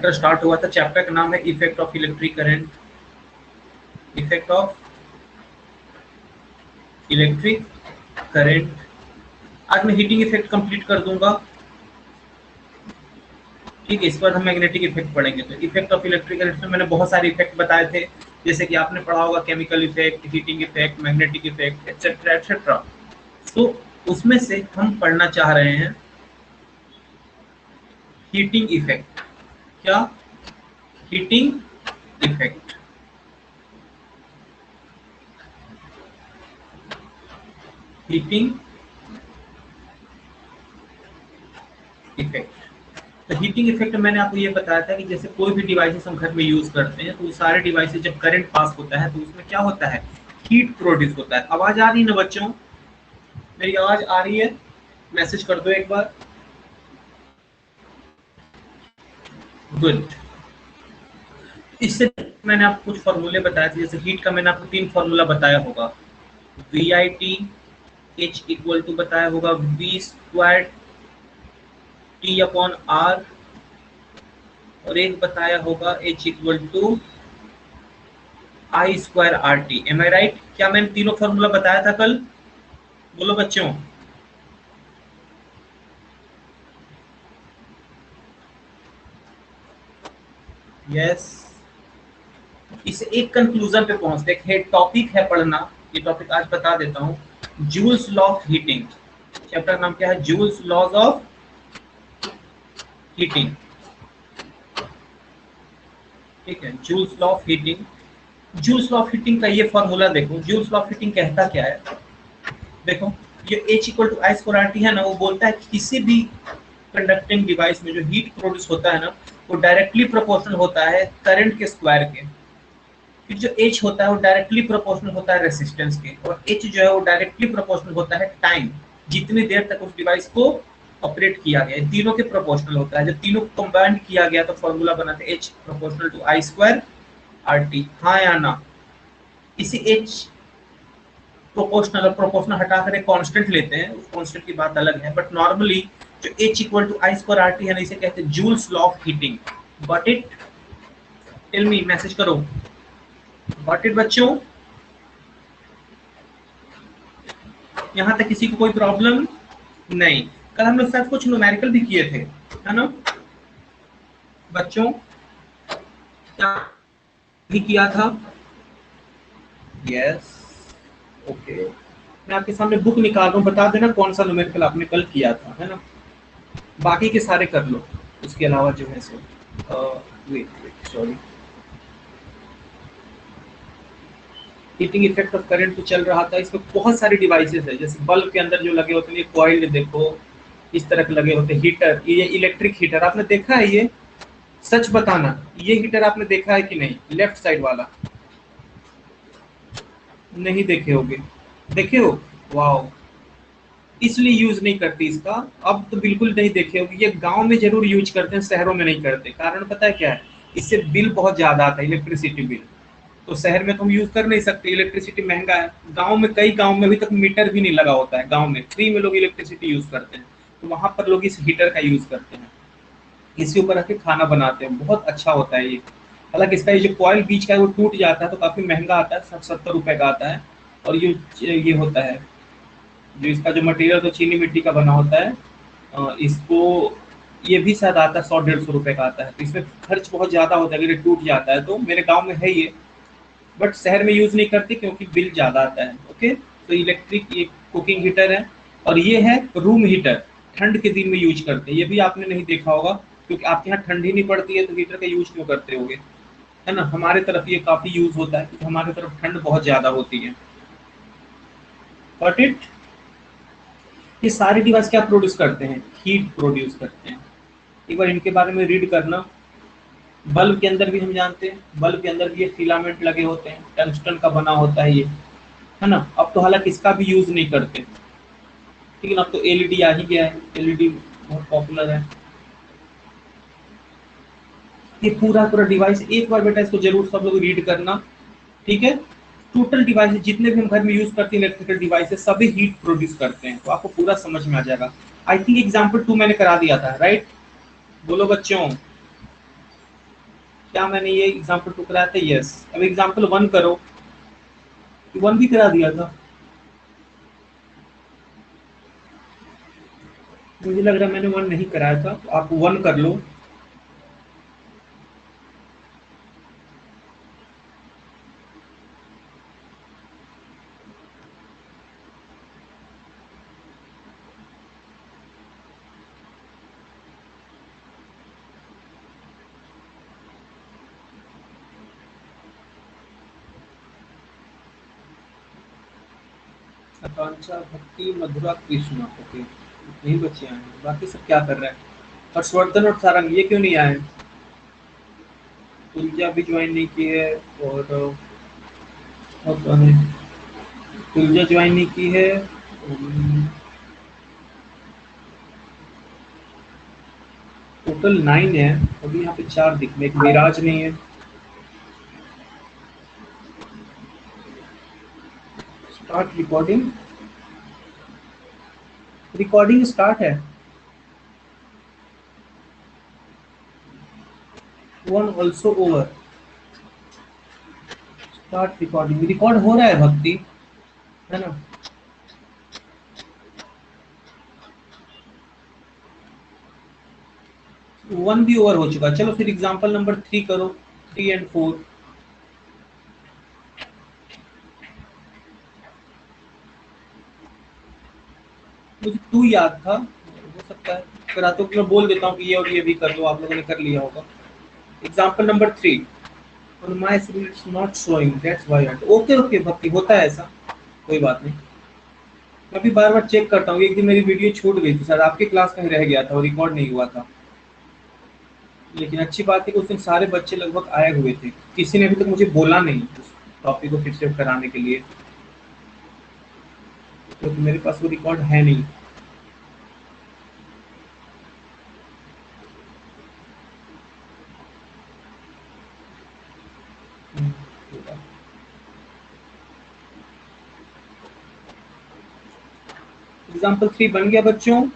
Start हुआ था, chapter का नाम है effect of electric current, effect of electric current. आज मैं हीटिंग इफेक्ट कंप्लीट कर दूंगा, ठीक है। इस पर हम मैग्नेटिक इफेक्ट पढ़ेंगे। तो इफेक्ट ऑफ इलेक्ट्रिक करंट में मैंने बहुत सारे इफेक्ट बताए थे, जैसे कि आपने पढ़ा होगा chemical effect, heating effect, magnetic effect, etcetera etcetera. तो उसमें से हम पढ़ना चाह रहे हैं हीटिंग इफेक्ट। क्या? Heating effect. Heating effect. तो हीटिंग इफेक्ट मैंने आपको ये बताया था कि जैसे कोई भी डिवाइसेस हम घर में यूज करते हैं, तो वो सारे डिवाइसेस जब करंट पास होता है तो उसमें क्या होता है, हीट प्रोड्यूस होता है। आवाज आ रही है ना बच्चों? मेरी आवाज आ रही है? मैसेज कर दो एक बार। गुड। इससे मैंने आपको कुछ फॉर्मूले बताए थे, जैसे हीट का मैंने आपको 3 फॉर्मूला बताया होगा। V I T, H equal to बताया होगा V square T upon R, और एक बताया होगा H equal to I square R T. Am I right? क्या मैंने तीनों फॉर्मूला बताया था कल? बोलो बच्चों। यस। इसे एक कंक्लूजन पे पहुंचते हैं, टॉपिक है पढ़ना, ये टॉपिक आज बता देता हूं। Joule's law of heating. Chapter का नाम क्या है? Joule's laws of heating. ठीक है, Joule's law of heating. Joule's law of heating का ये फॉर्मूला देखो। जूल्स लॉ ऑफ हीटिंग कहता क्या है? देखो, ये H equal to I square R T है ना, वो बोलता है कि किसी भी कंडक्टिंग डिवाइस में जो हीट प्रोड्यूस होता है ना, वो डायरेक्टली प्रोपोर्शनल होता है करंट के स्क्वायर के। फिर जो H होता है वो डायरेक्टली प्रोपोर्शनल होता है रेसिस्टेंस के, और H जो है वो डायरेक्टली प्रोपोर्शनल होता है टाइम, जितनी देर तक उस डिवाइस को ऑपरेट किया गया है। तीनों के प्रोपोर्शनल होता है। जब तीनों को कंबाइंड किया गया तो फॉर्मूला बना था H proportional to I square R T. हाँ या ना? इसी H प्रोपोर्शनल और प्रोपोर्शनल हटाकर एक कांस्टेंट लेते हैं, उस कांस्टेंट की बात अलग है, बट नॉर्मली जो H equal to I square R T है ना, इसे कहते हैं Joule's law of heating. Got it? Tell me, message करो। गॉट इट बच्चों? यहाँ तक किसी को कोई प्रॉब्लम नहीं? कल हम लोग साथ कुछ न्यूमेरिकल भी किए थे, है ना बच्चों? क्या भी किया था? यस। ओके, मैं आपके सामने बुक निकाल रहा हूँ, बता देना कौन सा न्यूमेरिकल आपने कल किया था, है ना? बाकी के सारे कर लो, उसके अलावा जो है so wait sorry. Heating effect of current तो चल रहा था। इसमें बहुत सारे डिवाइसेस है, जैसे बल्ब के अंदर जो लगे होते हैं, ये कॉइल देखो इस तरह के लगे होते हैं। हीटर, ये इलेक्ट्रिक हीटर आपने देखा है? ये सच बताना, ये हीटर आपने देखा है कि नहीं? लेफ्ट साइड वाला नहीं देखे होगे? देखे हो? वाओ, इसलिए यूज नहीं करती इसका। अब तो बिल्कुल नहीं देखे होगे। ये गांव में जरूर यूज करते हैं, शहरों में नहीं करते। कारण पता है क्या है? इससे बिल बहुत ज्यादा आता है, इलेक्ट्रिसिटी बिल। तो शहर में तो हम यूज कर नहीं सकते, इलेक्ट्रिसिटी महंगा है। गांव में, कई गांव में अभी तक मीटर भी नहीं लगा होता है, गांव में फ्री में लोग इलेक्ट्रिसिटी यूज करते हैं। तो वहां पर लोग इस हीटर का यूज करते हैं, इसके ऊपर रख के खाना बनाते हैं। बहुत अच्छा होता है ये। हालांकि इसका ये जो कॉइल बीच का है वो टूट जाता है, तो काफी महंगा आता है, 60-70 रुपए का आता है। और ये होता है, जो इसका जो मटेरियल तो चीनी मिट्टी का बना होता है। इसको ये भी शायद आता है 100-150 रुपए का आता है। तो इसमें खर्च बहुत ज्यादा होता है अगर ये टूट जाता है तो। मेरे गाँव में है ये, बट शहर में यूज नहीं करते क्योंकि बिल ज्यादा आता है। ओके, तो इलेक्ट्रिक ये कुकिंग हीटर है। और ये है रूम हीटर, ठंड के दिन में यूज करते हैं। ये भी आपने नहीं देखा होगा, क्योंकि आपके यहाँ ठंडी नहीं पड़ती है तो हीटर का यूज क्यों करते होगे, है ना? हमारे तरफ ये काफी यूज होता है क्योंकि हमारे तरफ ठंड बहुत ज्यादा होती है। Got it? ये सारे डिवाइस क्या प्रोड्यूस करते हैं? हीट प्रोड्यूस करते हैं। एक बार इनके बारे में रीड करना। बल्ब के अंदर भी हम जानते हैं, बल्ब के अंदर भी ये फिलामेंट लगे होते हैं, टंगस्टन का बना होता है ये, है ना? अब तो हालांकि इसका भी यूज नहीं करते, लेकिन अब तो एलईडी आ ही गया है। एलईडी बहुत पॉपुलर है। ये पूरा पूरा डिवाइस, एक बार बेटा इसको जरूर सब लोग रीड करना, ठीक है? टोटल डिवाइस जितने भी हम घर में यूज करते हैं इलेक्ट्रिकल डिवाइसेस, सभी हीट प्रोड्यूस करते हैं। तो आपको पूरा समझ में आ जाएगा। आई थिंक एग्जाम्पल 2 मैंने करा दिया था, राइट? बोलो बच्चों। क्या मैंने ये एग्जाम्पल 2 कराया था? यस। अब एग्जाम्पल 1 करो। 1 भी करा दिया था। मुझे लग रहा है मैंने 1 नहीं कराया था, तो आप 1 कर लो। आकांक्षा, भक्ति, मधुरा, कृष्णा। ओके, यही बच्चे आए हैं, बाकी सब क्या कर रहे हैं? हर्षवर्धन और सारंग ये क्यों नहीं आए? तुलजा भी ज्वाइन नहीं की है। और कौन है? तुलजा ज्वाइन नहीं की है। टोटल 9 है। अभी यहाँ पे 4 दिख रहे, एक विराज नहीं है। Start recording. रिकॉर्डिंग स्टार्ट है। 1 also over. Start recording, record हो रहा है भक्ति, है ना? 1 भी ओवर हो चुका। चलो फिर एग्जांपल नंबर 3 करो, 3 एंड 4। मुझे 2 याद था, हो सकता है करा तो मैं बोल देता हूँ कि ये और ये भी कर लो, आप लोगों ने कर लिया होगा। Example number 3। on my screen it's not showing, that's why okay okay भक्ति, होता है ऐसा, कोई बात नहीं। मैं भी बार बार चेक करता हूँ, एक दिन मेरी वीडियो छूट गई थी, शायद आपके क्लास का ही रह गया था और रिकॉर्ड नहीं हुआ था। लेकिन अच्छी बात है कि उस दिन सारे बच्चे लगभग आए हुए थे, किसी ने अभी तक मुझे बोला नहीं उस टॉपिक को फिर से कराने के लिए, क्योंकि तो मेरे पास वो रिकॉर्ड है नहीं। एग्जाम्पल 3 बन गया बच्चों?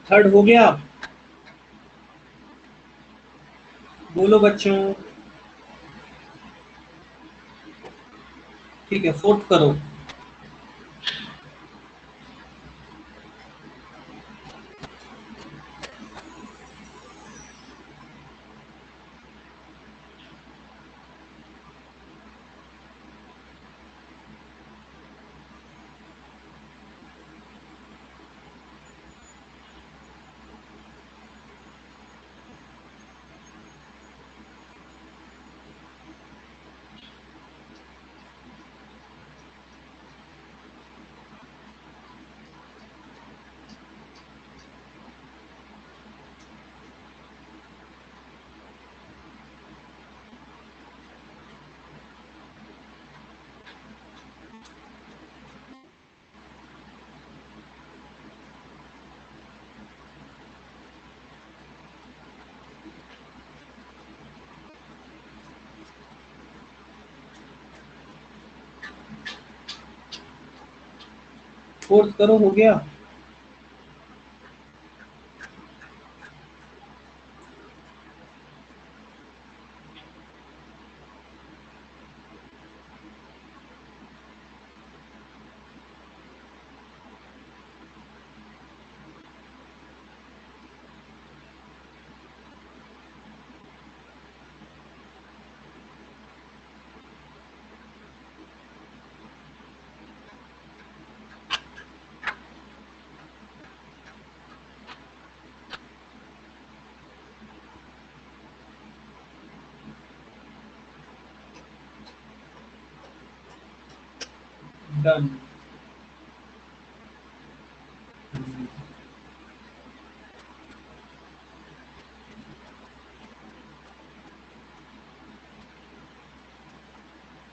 थर्ड हो गया? बोलो बच्चों। ठीक है, फोर्थ करो। फोर्थ करो, हो गया। डन।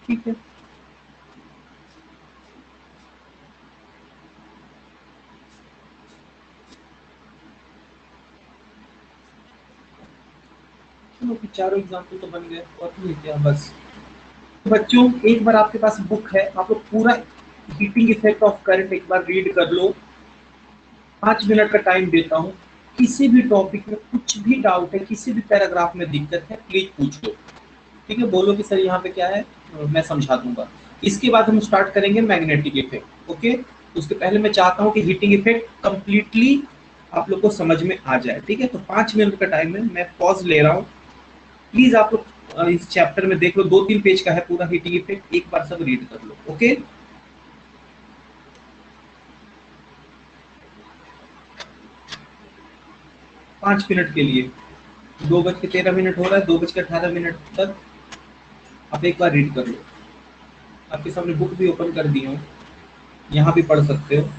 ठीक है। चलो फिर चारों एग्जाम्पल तो बन गए, और नहीं क्या बस। बच्चों एक बार आपके पास बुक है, आप लोग पूरा हीटिंग इफेक्ट ऑफ करंट एक बार रीड कर लो। 5 मिनट का टाइम देता हूँ। किसी भी टॉपिक में कुछ भी डाउट है, किसी भी पैराग्राफ में दिक्कत है, प्लीज पूछ लो। ठीक है, बोलो कि सर यहाँ पे क्या है, मैं समझा दूंगा। इसके बाद हम स्टार्ट करेंगे मैग्नेटिक इफेक्ट। ओके, उसके पहले मैं चाहता हूँ कि हीटिंग इफेक्ट कंप्लीटली आप लोग को समझ में आ जाए। ठीक है, तो 5 मिनट का टाइम है, मैं पॉज ले रहा हूँ। प्लीज आप लोग इस चैप्टर में देख लो, 2-3 पेज का है पूरा हीटिंग इफेक्ट, एक बार सब रीड कर लो। ओके, 5 मिनट के लिए। 2:13 हो रहा है, 2:18 तक आप एक बार रीड कर लो। आपके सामने बुक भी ओपन कर दी हूँ, यहाँ भी पढ़ सकते हो।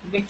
देख,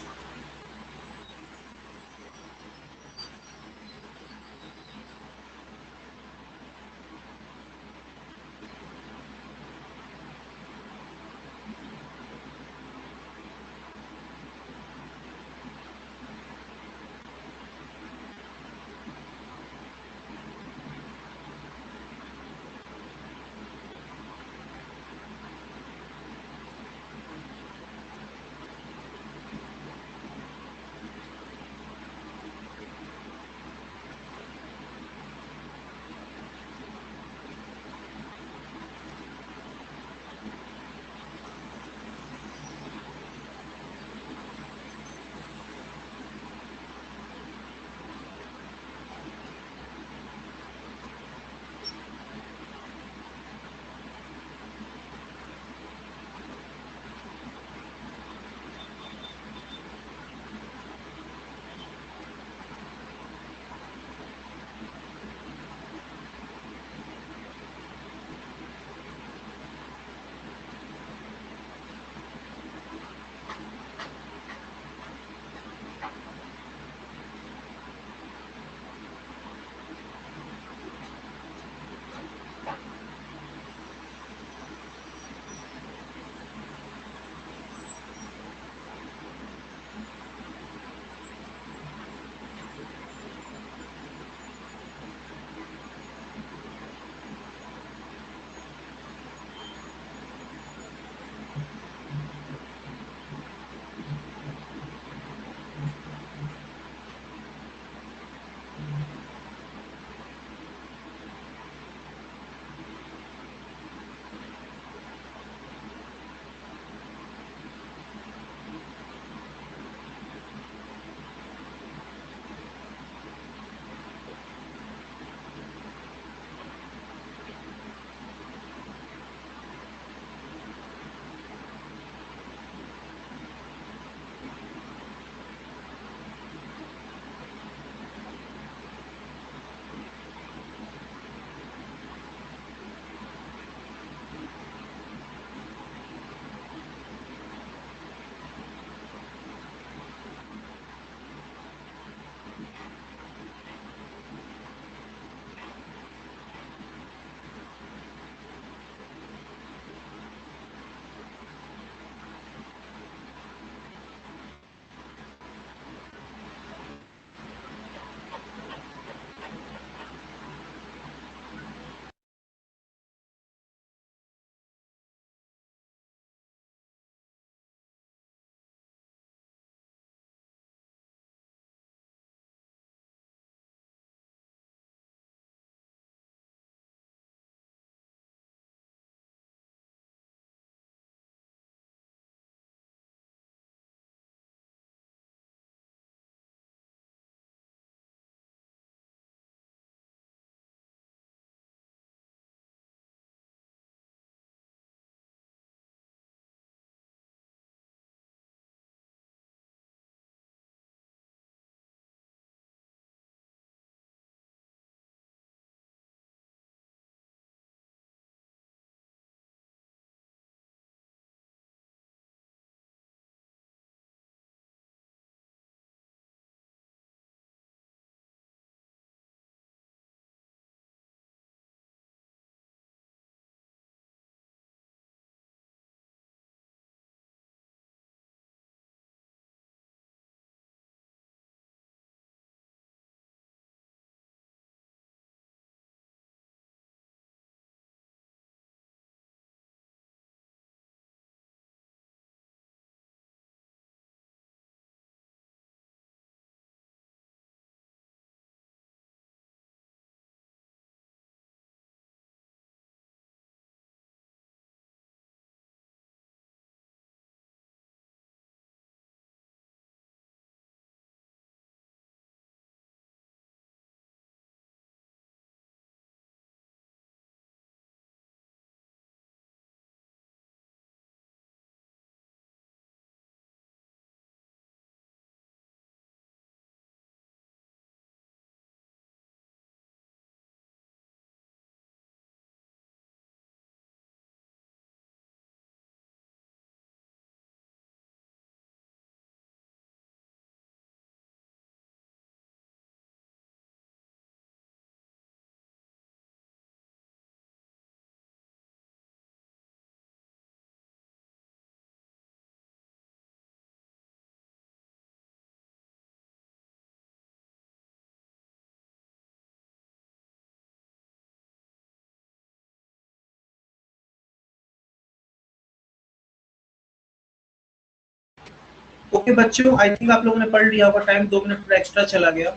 ओके बच्चों, आई थिंक आप लोगों ने पढ़ लिया होगा। टाइम 2 मिनट थोड़ा एक्स्ट्रा चला गया।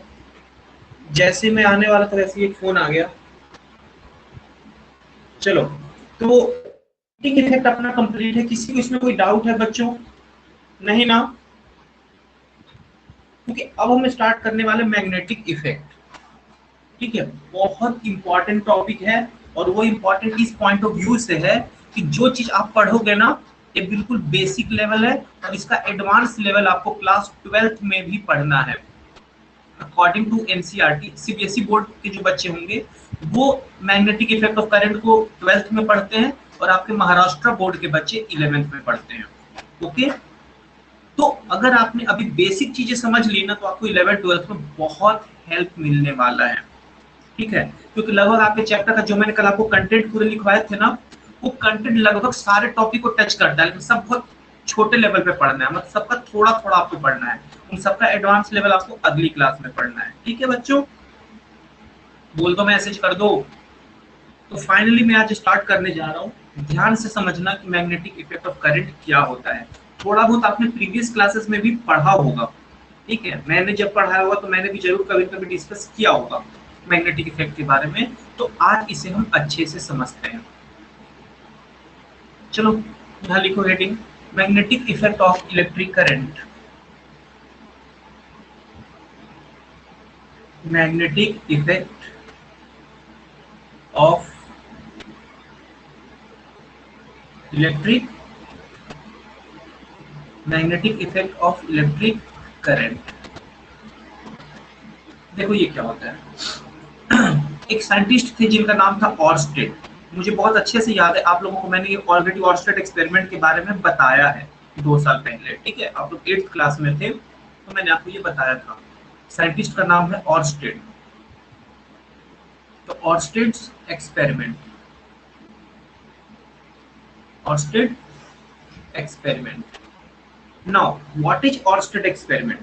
जैसे मैं आने वाला था वैसे ही एक फोन आ गया। चलो, तो इफेक्ट अपना कंप्लीट है। किसी को इसमें कोई डाउट है बच्चों? नहीं ना? क्योंकि अब हम स्टार्ट करने वाले मैग्नेटिक इफेक्ट। ठीक है, बहुत इंपॉर्टेंट टॉपिक है, और वो इंपॉर्टेंट इस पॉइंट ऑफ व्यू से है कि जो चीज आप पढ़ोगे ना, ये बिल्कुल बेसिक लेवल है, और इसका एडवांस लेवल आपको क्लास 12th में भी पढ़ना है। According to NCERT, CBSE board के जो बच्चे होंगे वो मैग्नेटिक इफेक्ट ऑफ करंट को 12th में पढ़ते हैं, और आपके महाराष्ट्र बोर्ड के बच्चे 11th में पढ़ते हैं। ओके, तो अगर आपने अभी बेसिक चीजें समझ ली ना, तो आपको 11th 12th में बहुत हेल्प मिलने वाला है। ठीक है, क्योंकि लगभग आपके चैप्टर का जो मैंने कल आपको कंटेंट पूरे लिखवाए थे ना, वो कंटेंट लगभग सारे टॉपिक को टच करता है, लेकिन सब बहुत छोटे लेवल पे पढ़ना है, मतलब सबका थोड़ा थोड़ा आपको पढ़ना है। उन सबका एडवांस लेवल आपको अगली क्लास में पढ़ना है। ठीक है बच्चों, बोल दो, मैसेज कर दो। तो फाइनली मैं आज स्टार्ट करने जा रहा हूँ। ध्यान से समझना कि मैग्नेटिक इफेक्ट ऑफ करंट क्या होता है। थोड़ा बहुत आपने प्रीवियस क्लासेस में भी पढ़ा होगा। ठीक है, मैंने जब पढ़ाया होगा तो मैंने भी जरूर कभी कभी डिस्कस किया होगा मैग्नेटिक इफेक्ट के बारे में। तो आज इसे हम अच्छे से समझते हैं। चलो, यहाँ लिखो heading, magnetic effect of electric current. Magnetic effect of electric magnetic effect of electric current. देखो ये क्या होता है। एक साइंटिस्ट थे जिनका नाम था ऑर्स्टेड। मुझे बहुत अच्छे से याद है, आप लोगों को मैंने ये ऑलरेडी ऑर्स्टेड एक्सपेरिमेंट के बारे में बताया है 2 साल पहले। ठीक है, आप लोग 8th क्लास में थे तो मैंने आपको ये बताया था। साइंटिस्ट का नाम है ऑर्स्टेड। तो Oersted's experiment, Oersted experiment. Now what is Oersted experiment?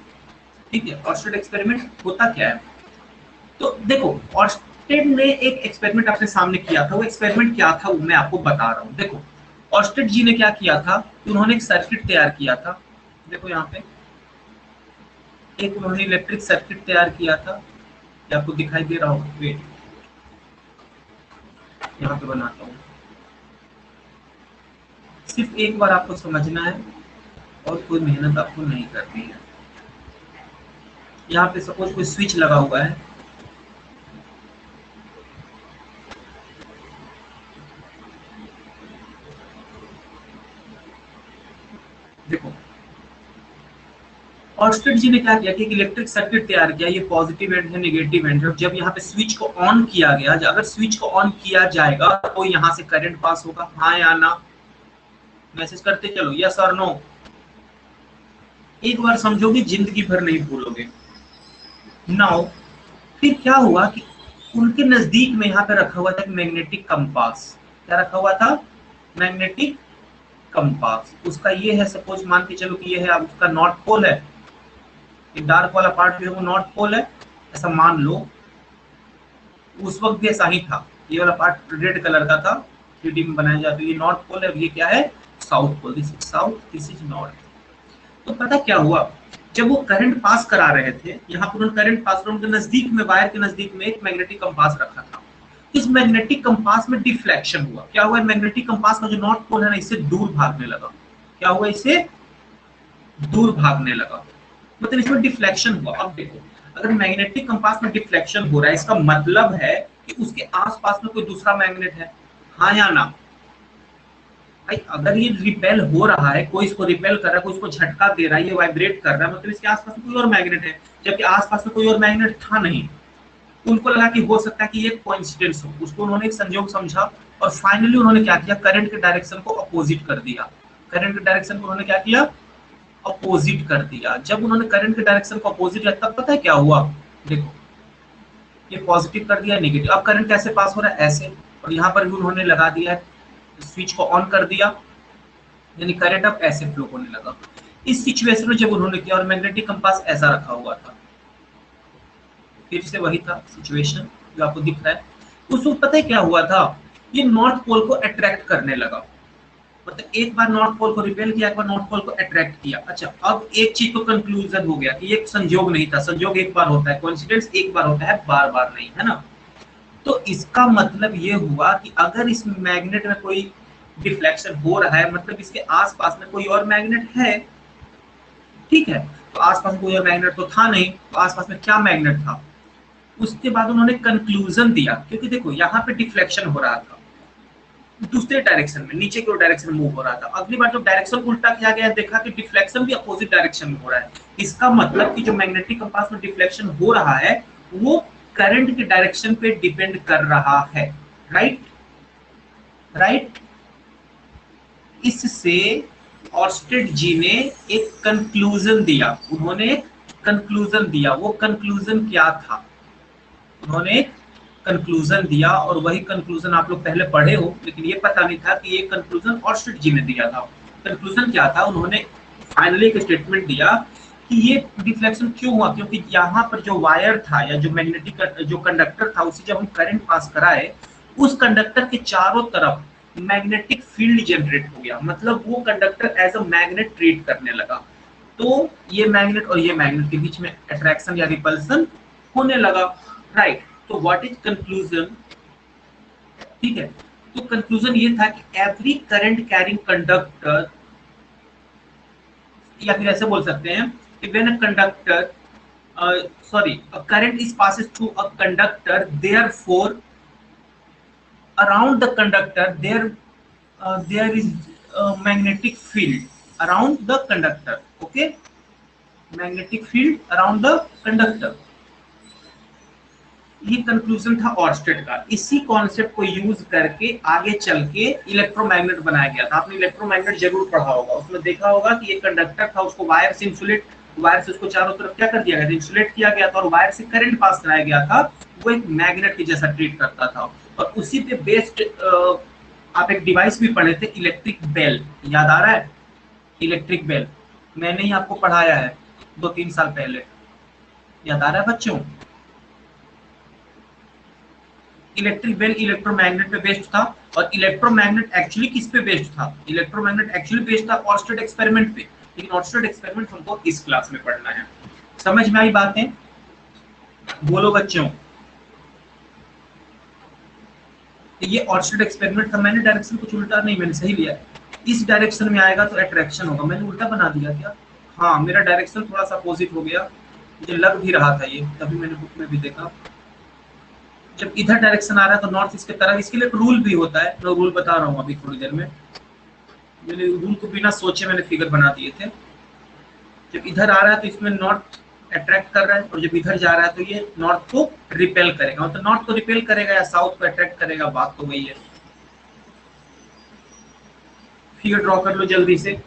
ठीक है, ऑर्स्टेड एक्सपेरिमेंट होता क्या है? तो देखो, ऑर्स्टेड ने एक एक्सपेरिमेंट अपने सामने किया था। वो एक्सपेरिमेंट क्या था वो मैं आपको बता रहा हूँ। देखो, ऑर्स्टेड जी ने क्या किया था, उन्होंने एक सर्किट तैयार किया था। देखो यहाँ पे एक उन्होंने इलेक्ट्रिक सर्किट तैयार किया था। ये आपको दिखाई दे रहा होगा, वेट यहाँ पे बनाता हूँ। सिर्फ एक बार आपको समझना है और कोई मेहनत आपको नहीं करनी है। यहाँ पे सपोज कोई स्विच लगा हुआ है। देखो, ऑर्स्टेड जी ने क्या किया कि एक इलेक्ट्रिक सर्किट तैयार किया। ये पॉजिटिव एंड है, नेगेटिव एंड है। जब यहाँ पे स्विच को ऑन किया गया, अगर स्विच को ऑन किया जाएगा तो यहाँ से करंट पास होगा, हाँ या ना? मैसेज करते चलो, यस और नो। एक बार समझोगे जिंदगी भर नहीं भूलोगे। नाउ फिर क्या हुआ कि उनके नजदीक में यहाँ पे रखा हुआ था मैग्नेटिक कंपास। क्या रखा हुआ था? Magnetic compass. उसका ये है, सपोज मान के चलो कि ये है उसका नॉर्थ पोल है। डार्क वाला पार्ट जो है वो नॉर्थ पोल है, ऐसा मान लो। उस वक्त भी ऐसा ही था। ये वाला पार्ट रेड कलर का था, 3D में बनाया जाता है। ये नॉर्थ पोल है, ये क्या है? South pole. This is south, this is north. तो पता क्या हुआ, जब वो करंट पास करा रहे थे, यहाँ पर उन्होंने करंट पास, उनके नजदीक में, वायर के नजदीक में एक मैग्नेटिक कंपास रखा था। इस मैग्नेटिक कंपास में डिफ्लेक्शन हुआ। क्या हुआ? मैग्नेटिक कंपास का जो नॉर्थ पोल है ना, इससे दूर भागने लगा। क्या हुआ? इससे दूर भागने लगा, मतलब इसमें डिफ्लेक्शन हुआ। अब देखो, अगर मैग्नेटिक कंपास में डिफ्लेक्शन हो रहा है, इसका मतलब है कि उसके आसपास में कोई दूसरा मैग्नेट है, हाँ या ना? भाई अगर ये रिपेल हो रहा है, कोई इसको रिपेल कर रहा है, कोई इसको झटका दे रहा है, ये वाइब्रेट कर रहा है, मतलब इसके आसपास में कोई और मैग्नेट है। जबकि आसपास में कोई और मैग्नेट था नहीं। उनको लगा कि हो सकता है कि ये कोइंसिडेंस हो। उसको उन्होंने एक संयोग समझा, और फाइनली उन्होंने क्या किया, करंट के डायरेक्शन को अपोजिट कर दिया। करंट के डायरेक्शन को उन्होंने क्या किया? अपोजिट कर दिया। जब उन्होंने करंट के डायरेक्शन को अपोजिट किया, तब पता है क्या हुआ? देखो, ये पॉजिटिव कर दिया, नेगेटिव। अब करंट कैसे पास हो रहा है? ऐसे। और यहाँ पर भी उन्होंने लगा दिया है, स्विच को ऑन कर दिया, यानी करंट अब ऐसे फ्लो होने लगा। इस सिचुएशन में जब उन्होंने किया, और मैग्नेटिक कंपास ऐसा रखा हुआ था, फिर से वही था सिचुएशन जो आपको दिख रहा है। उस वक्त पता है क्या हुआ था? ये नॉर्थ पोल को अट्रैक्ट करने लगा। मतलब एक बार नॉर्थ पोल को रिपेल किया, एक बार नॉर्थ पोल को अट्रैक्ट किया। अच्छा, अब एक चीज तो कंक्लूजन हो गया कि ये संयोग नहीं था, संयोग एक बार होता है, कोइंसिडेंस एक बार होता है, बार बार नहीं, है ना। तो इसका मतलब ये हुआ कि अगर इस मैग्नेट में कोई डिफ्लेक्शन हो रहा है, मतलब इसके आसपास में कोई और मैग्नेट है, ठीक है। तो आसपास में कोई और मैग्नेट तो था नहीं, तो आसपास में क्या मैग्नेट था। उसके बाद उन्होंने कंक्लूजन दिया, क्योंकि देखो यहाँ पे डिफ्लेक्शन हो रहा था दूसरे डायरेक्शन में, नीचे की ओर डायरेक्शन मूव हो रहा था। अगली बार जब डायरेक्शन उल्टा किया गया, देखा कि डिफ्लेक्शन भी अपोजिट डायरेक्शन में हो रहा है। इसका मतलब कि जो मैग्नेटिक कंपास में डिफ्लेक्शन हो रहा है वो करंट के डायरेक्शन पे डिपेंड कर रहा है। Right right. इससे ऑर्स्टेड जी ने एक कंक्लूजन दिया, उन्होंने एक कंक्लूजन दिया। वो कंक्लूजन क्या था? उन्होंने कंक्लूजन दिया, और वही कंक्लूजन आप लोग पहले पढ़े हो, लेकिन ये पता नहीं था कि ये कंक्लूजन ऑर्स्टेड जी ने दिया था। कंक्लूजन क्या था? उन्होंने फाइनली एक स्टेटमेंट दिया कि ये डिफ्लेक्शन क्यों हुआ, क्योंकि यहाँ पर जो वायर था या जो मैग्नेटिक जो कंडक्टर था, उसे जब हम करंट पास कराए, उस कंडक्टर के चारों तरफ मैग्नेटिक फील्ड जनरेट हो गया। मतलब वो conductor as a magnet treat करने लगा। तो ये मैग्नेट और ये मैग्नेट के बीच में अट्रैक्शन या रिपल्सन होने लगा। राइट। तो व्हाट इज कंक्लूजन? ठीक है, तो कंक्लूजन ये था कि एवरी करंट कैरिंग कंडक्टर, या फिर ऐसे बोल सकते हैं कि when a conductor sorry, a current is passes through a conductor, therefore around the conductor there is a magnetic field around the conductor. Okay, magnetic field around the conductor. ये conclusion था Orsted का। इसी concept को use करके आगे चल के electromagnet बनाया गया था। आपने इलेक्ट्रोमैग्नेट जरूर पढ़ा होगा, उसमें देखा होगा कि एक कंडक्टर था, उसको वायर से इंसुलेट, वायर से उसको चारों तरफ क्या कर दिया गया था? इंसुलेट किया गया था, और वायर से करंट पास कराया गया था। वो एक मैग्नेट के जैसा ट्रीट करता था, और उसी पे बेस्ड आप एक डिवाइस भी पढ़े थे, इलेक्ट्रिक बेल। याद आ रहा है? इलेक्ट्रिक बेल मैंने ही आपको पढ़ाया है 2-3 साल पहले। याद आ रहा है बच्चों? इलेक्ट्रिक बेल इलेक्ट्रोमैग्नेट पे बेस्ड था, और इलेक्ट्रोमैग्नेट एक्चुअली किस पे बेस्ड था? इलेक्ट्रोमैग्नेट एक्चुअली बेस्ड था ऑर्स्टेड एक्सपेरिमेंट पे, लेकिन ऑर्स्टेड एक्सपेरिमेंट हमको इस क्लास में पढ़ना है। समझ में आई बातें? बोलो बच्चों। ये ऑर्स्टेड एक्सपेरिमेंट था। मैंने डायरेक्शन कुछ उल्टा नहीं, मैंने सही लिया। इस डायरेक्शन में आएगा तो अट्रैक्शन होगा, मैंने उल्टा बना दिया क्या? हाँ, मेरा डायरेक्शन थोड़ा सा अपोजिट हो गया, मुझे लग भी रहा था ये, तभी मैंने बुक में भी देखा। जब इधर डायरेक्शन आ रहा है तो नॉर्थ ईस्ट की तरफ, इसके लिए रूल भी होता है, मैं रूल बता रहा हूँ अभी थोड़ी देर में। मैंने रूल को बिना सोचे मैंने फिगर बना दिए थे। जब इधर आ रहा है तो इसमें नॉर्थ अट्रैक्ट कर रहा है, और जब इधर जा रहा है तो ये नॉर्थ को रिपेल करेगा। तो नॉर्थ को रिपेल करेगा या साउथ को अट्रैक्ट करेगा, बात तो वही है। फिगर ड्रॉ कर लो जल्दी से।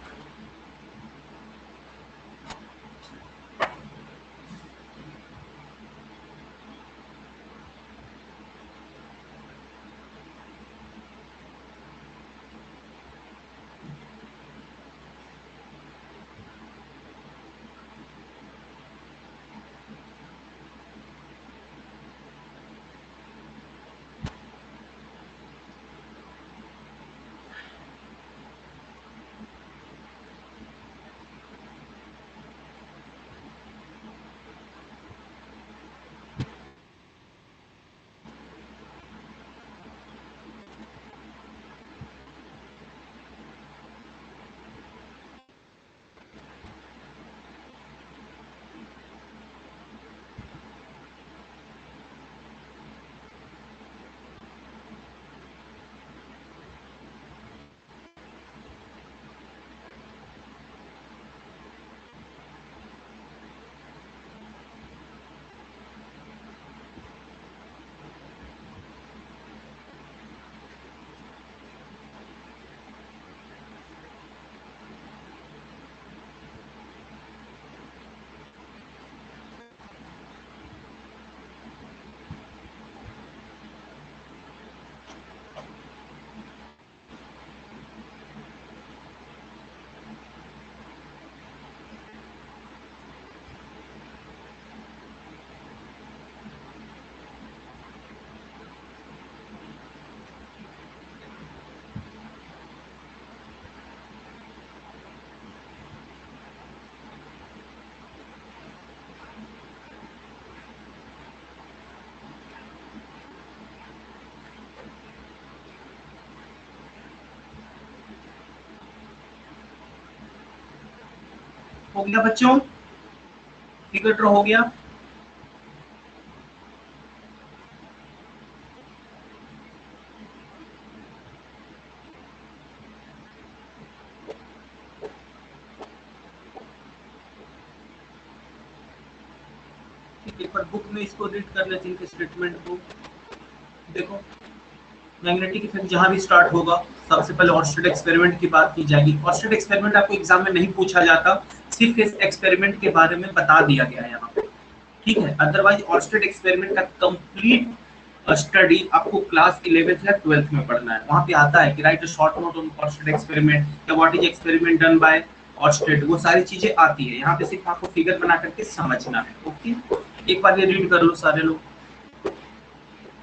हो गया बच्चों? फिगर ड्रॉ हो गया? ठीक है, पर बुक में इसको रीड कर लेते हैं स्टेटमेंट को। देखो, मैग्नेटिक इफेक्ट जहां भी स्टार्ट होगा सबसे पहले ऑर्स्टेड एक्सपेरिमेंट की बात की जाएगी। ऑर्स्टेड एक्सपेरिमेंट आपको एग्जाम में नहीं पूछा जाता, सिर्फ इस एक्सपेरिमेंट के बारे में बता दिया गया है यहाँ पे, ठीक है। अदरवाइज ऑर्स्टेड एक्सपेरिमेंट का कंप्लीट स्टडी आपको क्लास 11th या 12th में पढ़ना है। वहां पे आता है कि write a short note on Oersted experiment या what is experiment done by Oersted, वो सारी चीजें आती है। यहाँ पे सिर्फ आपको फिगर बना करके समझना है। ओके, एक बार ये रीड कर लो सारे लोग,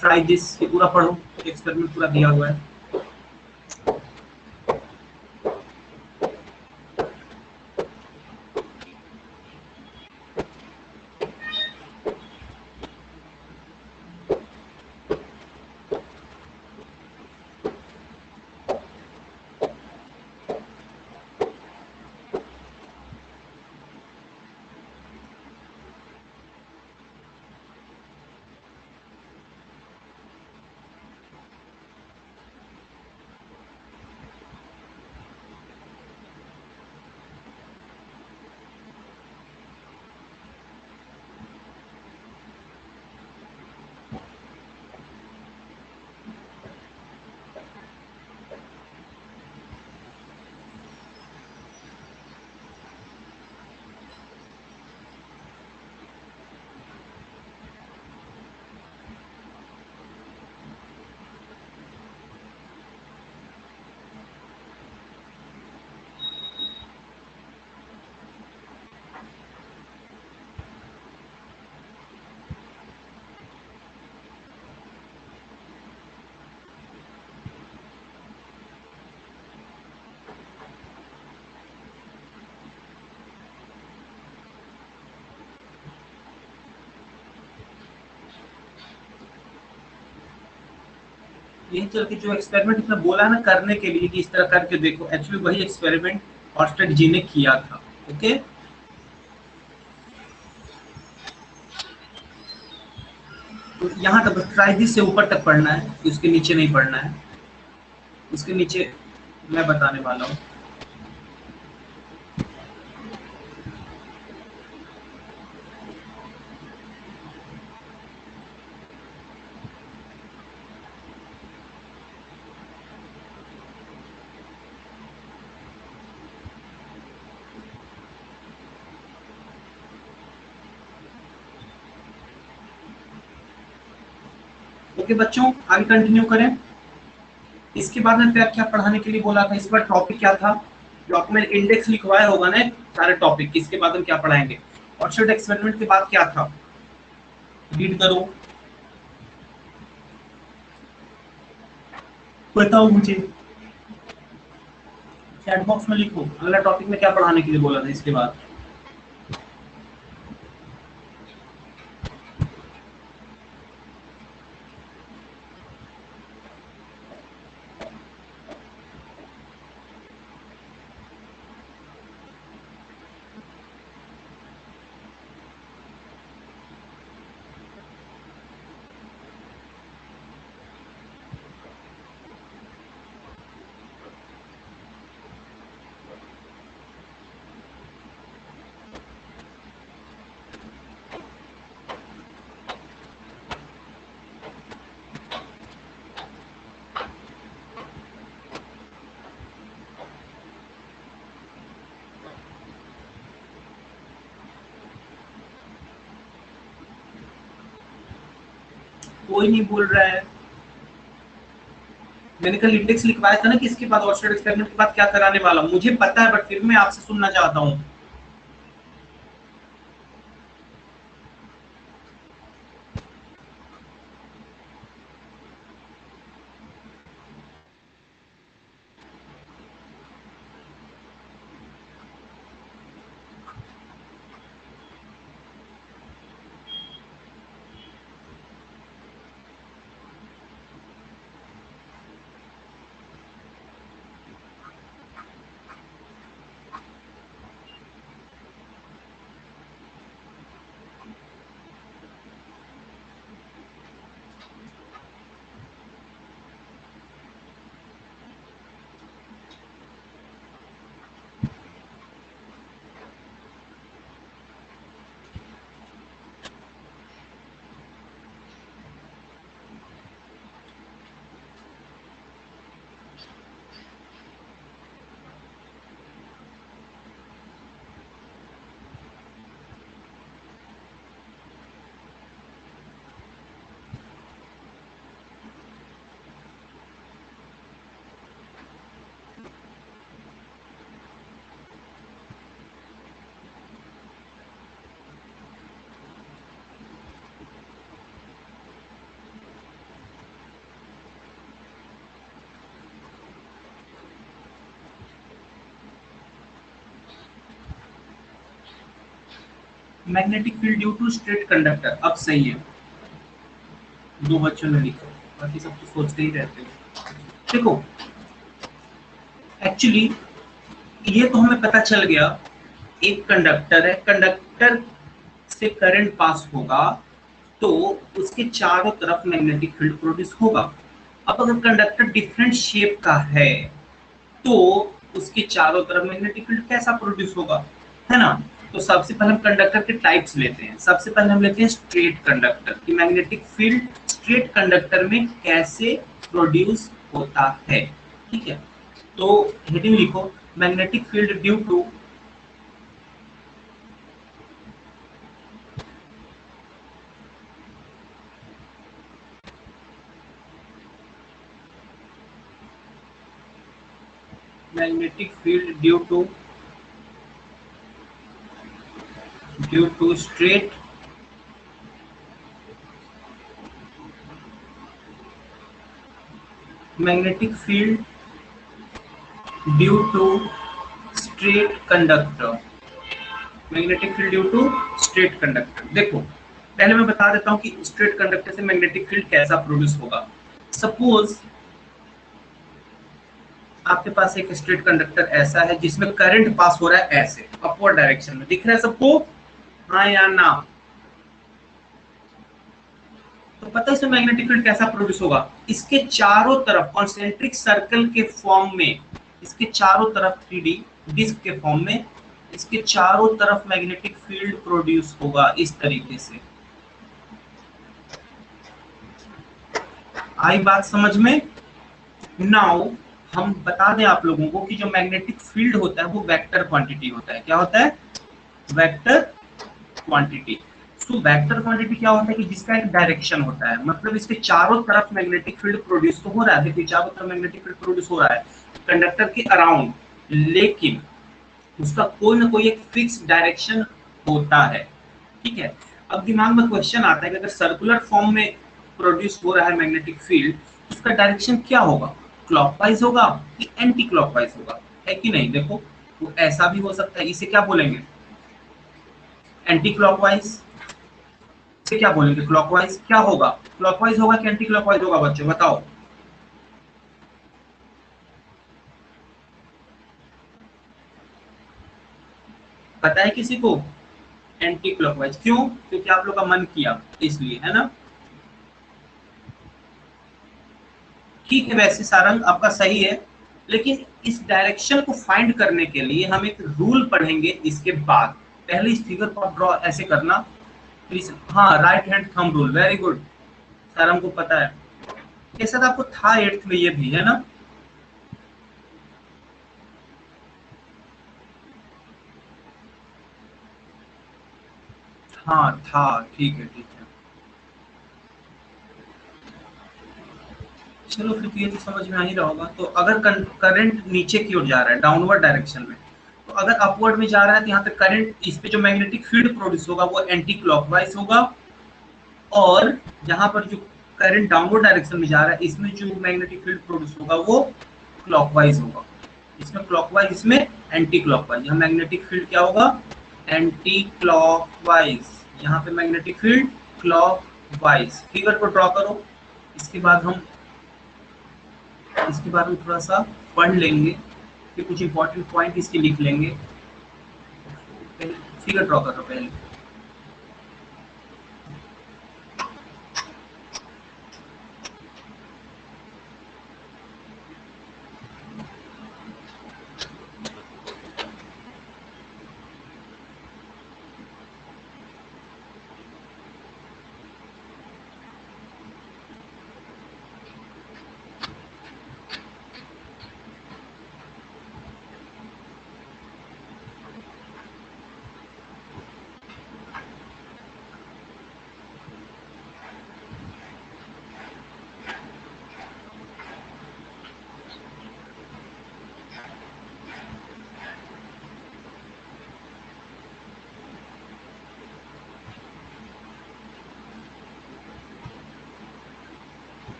ट्राई दिस, ये पूरा पढ़ो, एक्सपेरिमेंट पूरा दिया हुआ है। यही चल के जो एक्सपेरिमेंट इसने बोला है ना करने के लिए कि इस तरह करके देखो, एक्चुअली वही एक्सपेरिमेंट ऑर्स्टेड जी ने किया था। ओके, तो यहाँ तक ट्राई दिस से ऊपर तक पढ़ना है, उसके नीचे नहीं पढ़ना है। उसके नीचे मैं बताने वाला हूँ। ओके बच्चों, आगे कंटिन्यू करें। इसके बाद में क्या क्या पढ़ाने के लिए बोला था, इस बार टॉपिक क्या था? डॉक्यूमेंट इंडेक्स लिखवाया होगा ना सारे टॉपिक, इसके बाद हम क्या पढ़ाएंगे? ऑर्चर्ड एक्सपेरिमेंट के बाद क्या था, रीड करो, बताओ मुझे, चैट बॉक्स में लिखो अगला टॉपिक में क्या पढ़ाने के लिए बोला था इसके बाद। कोई नहीं बोल रहा है, मैंने कल इंडेक्स लिखवाया था ना कि इसके बाद ऑर्चर्ड एक्सपेरिमेंट के बाद क्या कराने वाला हूं, मुझे पता है, बट फिर मैं आपसे सुनना चाहता हूँ। Magnetic field due to straight conductor, अब सही है, दो बच्चों ने लिखा, बाकी सब तो सोचते ही रहते हो। देखो एक्चुअली ये तो हमें पता चल गया, एक कंडक्टर है, कंडक्टर से करंट पास होगा तो उसके चारों तरफ मैग्नेटिक फील्ड प्रोड्यूस होगा। अब अगर कंडक्टर डिफरेंट शेप का है तो उसके चारों तरफ मैग्नेटिक फील्ड कैसा प्रोड्यूस होगा, है ना। तो सबसे पहले हम कंडक्टर के टाइप्स लेते हैं। सबसे पहले हम लेते हैं स्ट्रेट कंडक्टर की मैग्नेटिक फील्ड स्ट्रेट कंडक्टर में कैसे प्रोड्यूस होता है। ठीक है, तो हेडिंग लिखो, magnetic field due to magnetic field due to straight magnetic field due to straight conductor, magnetic field due to straight conductor. देखो पहले मैं बता देता हूं कि स्ट्रेट कंडक्टर से मैग्नेटिक फील्ड कैसा प्रोड्यूस होगा। सपोज आपके पास एक स्ट्रेट कंडक्टर ऐसा है जिसमें करंट पास हो रहा है ऐसे अपवर्ड डायरेक्शन में, दिख रहा है सबको, हाँ या ना। तो पता है इसमें मैग्नेटिक फील्ड कैसा प्रोड्यूस होगा, इसके चारों तरफ कॉन्सेंट्रिक सर्कल के फॉर्म में, इसके चारों तरफ 3D डिस्क के फॉर्म में इसके चारों तरफ मैग्नेटिक फील्ड प्रोड्यूस होगा इस तरीके से। आई बात समझ में। नाउ हम बता दें आप लोगों को कि जो मैग्नेटिक फील्ड होता है वो वेक्टर क्वांटिटी होता है। क्या होता है, वेक्टर क्वांटिटी। तो वेक्टर क्वांटिटी क्या होता है कि जिसका एक डायरेक्शन होता है, मतलब इसके चारों तरफ मैग्नेटिक फील्ड प्रोड्यूस तो हो रहा है, देखिए चारों तरफ मैग्नेटिक फील्ड प्रोड्यूस हो रहा है कंडक्टर के अराउंड, लेकिन उसका कोई ना कोई एक फिक्स डायरेक्शन होता है। ठीक है, अब दिमाग में क्वेश्चन आता है कि अगर सर्कुलर फॉर्म में प्रोड्यूस हो रहा है मैग्नेटिक फील्ड, उसका डायरेक्शन क्या होगा, क्लॉकवाइज होगा कि एंटी क्लॉकवाइज होगा, है कि नहीं। देखो वो ऐसा भी हो सकता है, इसे क्या बोलेंगे, एंटी क्लॉकवाइज। से क्या बोलेंगे, क्लॉकवाइज। क्या होगा, क्लॉकवाइज होगा कि एंटी क्लॉकवाइज होगा, बच्चों बताओ। पता है किसी को, एंटी क्लॉकवाइज। क्यों, क्योंकि आप लोग का मन किया इसलिए, है ना। ठीक है, वैसे सारंग आपका सही है, लेकिन इस डायरेक्शन को फाइंड करने के लिए हम एक रूल पढ़ेंगे इसके बाद। पहले इस फिगर को ड्रॉ ऐसे करना, प्लीज। हाँ, right hand thumb rule, very good, Sarang को पता है। ये शायद आपको था 8th में, ये भी है ना। हाँ था, ठीक है ठीक है। चलो फिर तो ये तो समझ में आ ही रहा होगा। तो अगर करंट नीचे की ओर जा रहा है डाउनवर्ड डायरेक्शन में, तो अगर अपवर्ड में जा रहा है तो यहाँ पे करंट, इस पे जो मैग्नेटिक फील्ड प्रोड्यूस होगा वो एंटी क्लॉकवाइज होगा, और जहां पर जो करंट डाउनवर्ड डायरेक्शन में जा रहा है इसमें जो मैग्नेटिक फील्ड प्रोड्यूस होगा वो क्लॉकवाइज होगा। इसमें क्लॉकवाइज, इसमें एंटी क्लॉकवाइज। यहाँ मैग्नेटिक फील्ड क्या होगा, एंटी क्लॉकवाइज, यहाँ पे मैग्नेटिक फील्ड क्लॉकवाइज। फिगर को ड्रॉ करो, इसके बाद हम थोड़ा सा पढ़ लेंगे, फिर कुछ इंपॉर्टेंट पॉइंट इसके लिख लेंगे। फिगर ड्रॉ करो पहले।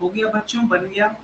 हो गया बच्चों, बन गया।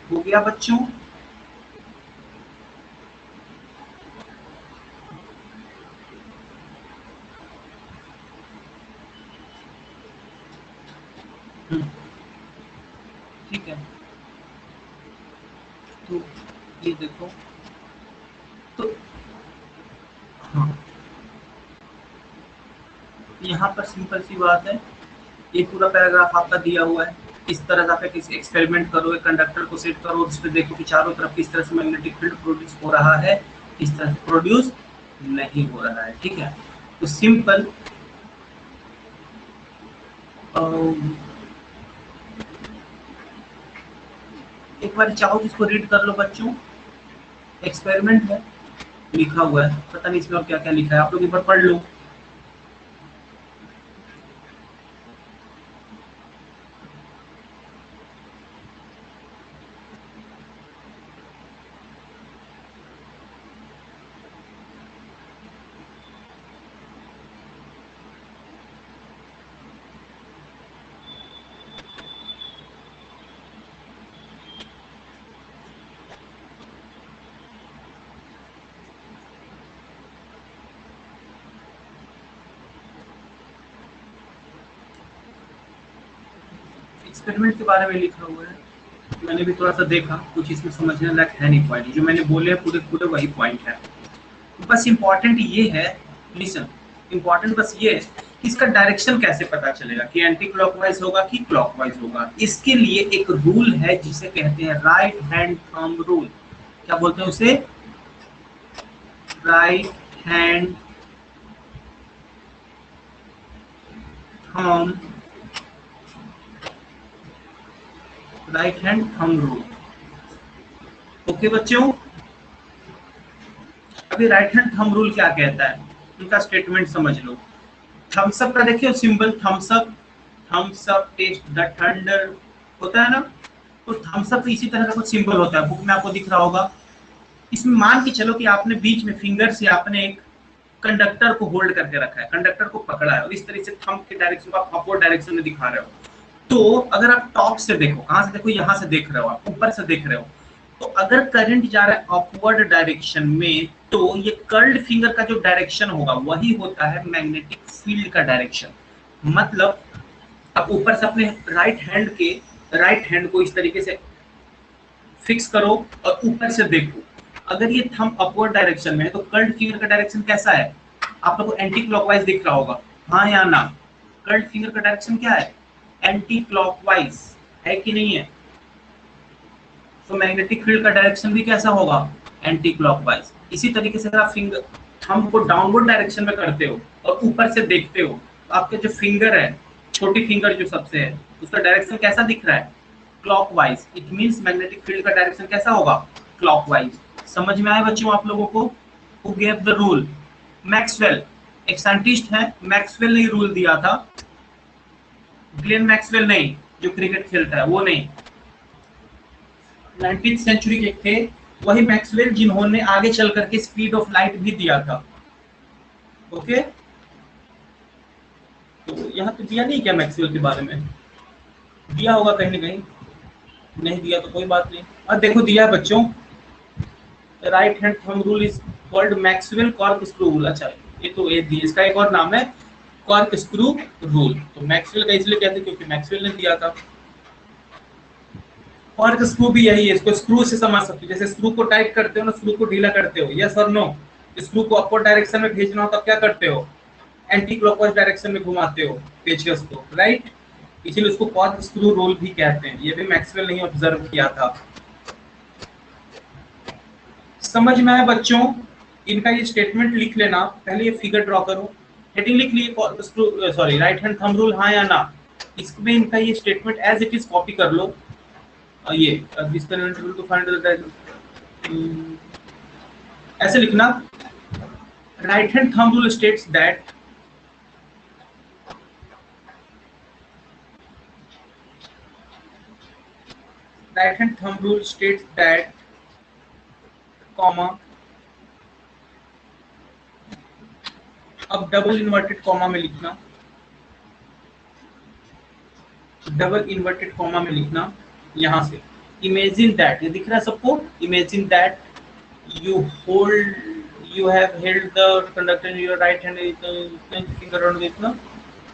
हो गया बच्चों। ठीक है, तो ये देखो, तो हाँ, यहाँ पर सिंपल सी बात है, ये पूरा पैराग्राफ आपका दिया हुआ है। इस तरह से आप एक एक्सपेरिमेंट करो, एक कंडक्टर को सेट करो, उस पर देखो कि चारों तरफ किस तरह से मैग्नेटिक फील्ड प्रोड्यूस हो रहा है, किस तरह से प्रोड्यूस नहीं हो रहा है। ठीक है, तो सिंपल एक बार चाहो इसको रीड कर लो बच्चों, एक्सपेरिमेंट है, लिखा हुआ है, पता नहीं इसमें और क्या क्या लिखा है, आप लोग एक बार पढ़ लो। एक्सपेरिमेंट के बारे में लिखा हुआ है, मैंने भी थोड़ा सा देखा, कुछ इसमें समझने लायक है नहीं पॉइंट, जो मैंने बोले पूरे पूरे वही पॉइंट है। बस इम्पोर्टेंट ये है, लिसन, इम्पोर्टेंट बस ये है कि इसका डायरेक्शन कैसे पता चलेगा, कि एंटी क्लॉकवाइज होगा कि क्लॉकवाइज होगा। इसके लिए एक रूल है जिसे कहते हैं राइट हैंड थंब रूल। क्या बोलते हैं उसे? Right hand thumb, right hand thumb rule. Okay बच्चों, अभी राइट हैंड थंब रूल क्या कहता है, उनका स्टेटमेंट समझ लो। थम्स अप का देखिए symbol, Thums Up taste the thunder होता है ना, तो थम्स अप इसी तरह का कुछ सिंबल होता है, बुक में आपको दिख रहा होगा। इसमें मान के चलो कि आपने बीच में फिंगर से आपने एक कंडक्टर को होल्ड करके रखा है, कंडक्टर को पकड़ा है, और इस तरह से थंब के डायरेक्शन को आप अपवर्ड डायरेक्शन में दिखा रहे हो। तो अगर आप टॉप से देखो, कहां से देखो, यहां से देख रहे हो, आप ऊपर से देख रहे हो, तो अगर करंट जा रहा है अपवर्ड डायरेक्शन में, तो ये कर्ल्ड फिंगर का जो डायरेक्शन होगा वही होता है मैग्नेटिक फील्ड का डायरेक्शन। मतलब आप ऊपर से अपने राइट हैंड को इस तरीके से फिक्स करो और ऊपर से देखो, अगर ये थंब अपवर्ड डायरेक्शन में है तो कर्ल्ड फिंगर का डायरेक्शन कैसा है, आप लोगों को एंटी क्लॉकवाइज दिख रहा होगा, हाँ या ना? कर्ल्ड फिंगर का डायरेक्शन क्या है? एंटी क्लॉकवाइज है कि नहीं है? तो मैग्नेटिक फील्ड का डायरेक्शन भी कैसा होगा? Anti clockwise. इसी तरीके से अगर आप फिंगर थंब को डाउनवर्ड डायरेक्शन में करते हो और ऊपर से देखते हो, तो आपके जो फिंगर है, छोटी फिंगर जो सबसे है, उसका डायरेक्शन कैसा दिख रहा है? Clockwise. It means magnetic field का डायरेक्शन कैसा होगा? क्लॉकवाइज। समझ में आया बच्चों आप लोगों को? Who gave the rule? Maxwell. एक साइंटिस्ट है, मैक्सवेल ने रूल दिया था, ग्लेन मैक्सवेल नहीं, जो क्रिकेट खेलता है वो नहीं, 19th सेंचुरी के थे वही मैक्सवेल, जिन्होंने आगे चल करके स्पीड ऑफ लाइट भी दिया था। ओके, तो यहाँ तो दिया नहीं क्या मैक्सवेल के बारे में? दिया होगा कहीं ना कहीं, नहीं दिया तो कोई बात नहीं। और देखो दिया बच्चों, right hand thumb rule is called Maxwell cork screw rule. अच्छा, ये तो ये इसका एक और नाम है कॉर्क स्क्रू रूल। तो मैक्सवेल का इसलिए कहते हैं क्योंकि मैक्सवेल ने दिया था। कॉर्क स्क्रू भी यही है, इसको स्क्रू से समझ सकते हो, जैसे स्क्रू को टाइट करते हो ना, स्क्रू को ढीला करते हो, यस और नो। स्क्रू को अपवर्ड डायरेक्शन में भेजना हो तब क्या करते हो, एंटी क्लॉकवाइज डायरेक्शन में घुमाते हो पेचकस को, राइट। इसीलिए उसको कॉर्क स्क्रू रूल भी कहते हैं, ये भी मैक्सवेल ने ऑब्जर्व किया था। समझ में आया बच्चों? इनका ये स्टेटमेंट लिख लेना, पहले ये फिगर ड्रॉ करो, हेडिंग लिख लिए sorry right hand thumb rule, हाँ या ना। इसमें इनका ये statement as it is copy कर लो। ये टू फाइंड ऐसे लिखना, right hand thumb rule states that right hand thumb rule states that comma, अब डबल इन्वर्टेड कॉमा में लिखना, डबल इन्वर्टेड कॉमा में लिखना यहां से, इमेजिन दैट, ये दिख रहा है सबको, imagine that you hold, you have held the conductor in your right hand, finger on देखना,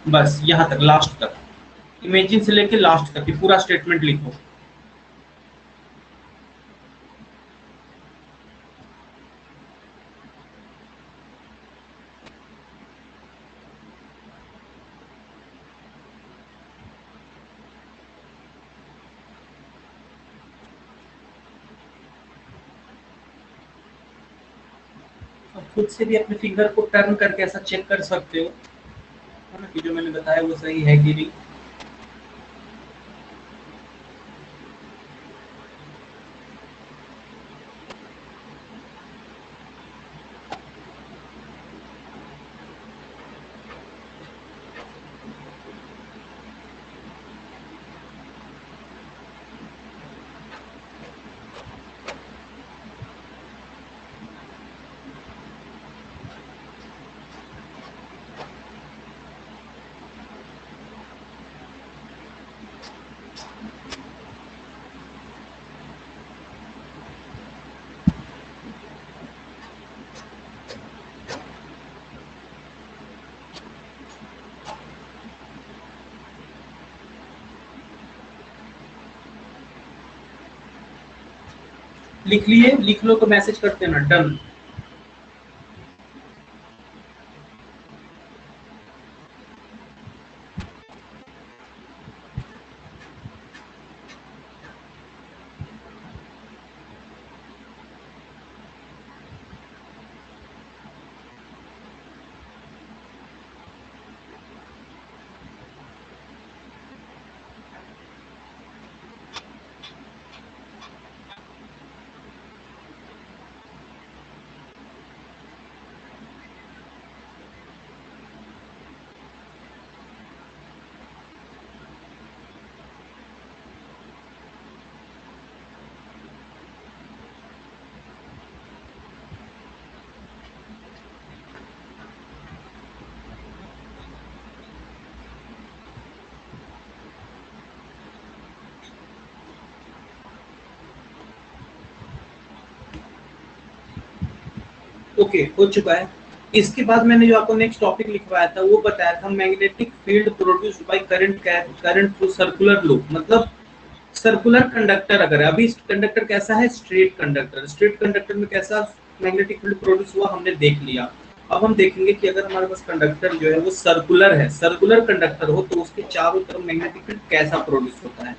बस यहां तक, लास्ट तक, इमेजिन से लेके लास्ट तक ये पूरा स्टेटमेंट लिखो। खुद से भी अपने फिंगर को टर्न करके ऐसा चेक कर सकते हो, है ना, कि जो मैंने बताया वो सही है कि नहीं। लिख लिए, लिख लो तो मैसेज करते हैं ना, डन। ओके, हो चुका है। इसके बाद मैंने जो आपको नेक्स्ट टॉपिक लिखवाया था वो बताया था magnetic field produced by current through circular loop, मतलब सर्कुलर कंडक्टर। अगर अभी कंडक्टर कैसा है, स्ट्रेट कंडक्टर, स्ट्रेट कंडक्टर में कैसा मैग्नेटिक फील्ड प्रोड्यूस हुआ हमने देख लिया। अब हम देखेंगे कि अगर हमारे पास कंडक्टर जो है वो सर्कुलर है, सर्कुलर कंडक्टर हो तो उसके चारों तरफ मैग्नेटिक फील्ड कैसा प्रोड्यूस होता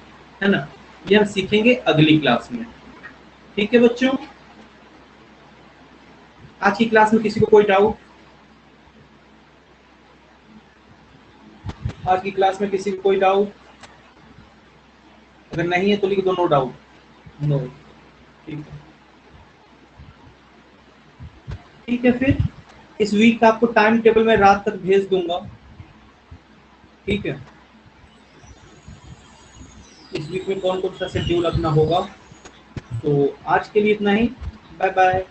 है ना, ये हम सीखेंगे अगली क्लास में। ठीक है बच्चों, आज की क्लास में किसी को कोई डाउट? आज की क्लास में किसी को कोई डाउट? अगर नहीं है तो लिख दो नो डाउट, नो। ठीक है, ठीक है, फिर इस वीक का आपको टाइम टेबल में रात तक भेज दूंगा। ठीक है, इस वीक में कौन कौन सा शेड्यूल अपना होगा। तो आज के लिए इतना ही, बाय बाय।